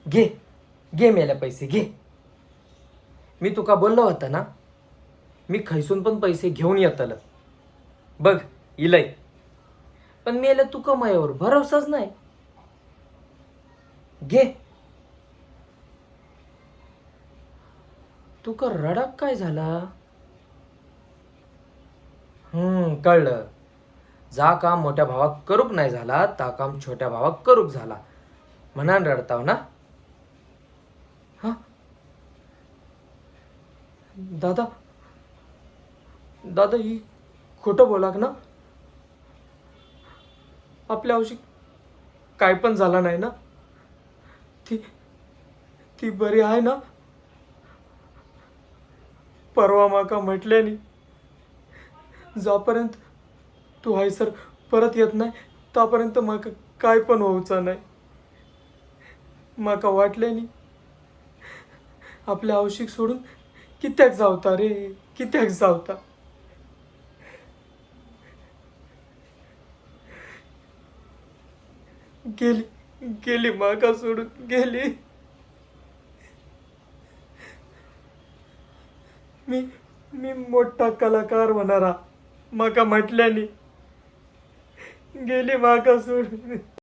घे घे मेले पैसे घे. मी तुका बोललो होता ना, मी खैसून पण पैसे घेऊन येतल. बघ इलय, पण मेले तुका मायावर भरोसाच नाही. घे. तुका रडाक काय झाला? कळलं. जा काम मोठ्या भावाक करूक नाही झाला, ता काम छोट्या भावाक करूक झाला म्हणान रडताव ना. हा दादा, दादा ही खोटं बोलाक ना. आपल्या औषध काय पण झाला नाही ना. ती ती बरी आहे ना. परवा माका म्हटल्यानी जोपर्यंत तू हायसर परत येत नाही तोपर्यंत माका काय पण होऊचा नाही. माका वाटल्यानी आपल्या औषध सोडून कित्याक जावता रे, कित्याक जावता. गेली गेली माका सोडून गेली. मी मी मोठा कलाकार होणारा माका म्हटल्यानी गेली माका सोडून.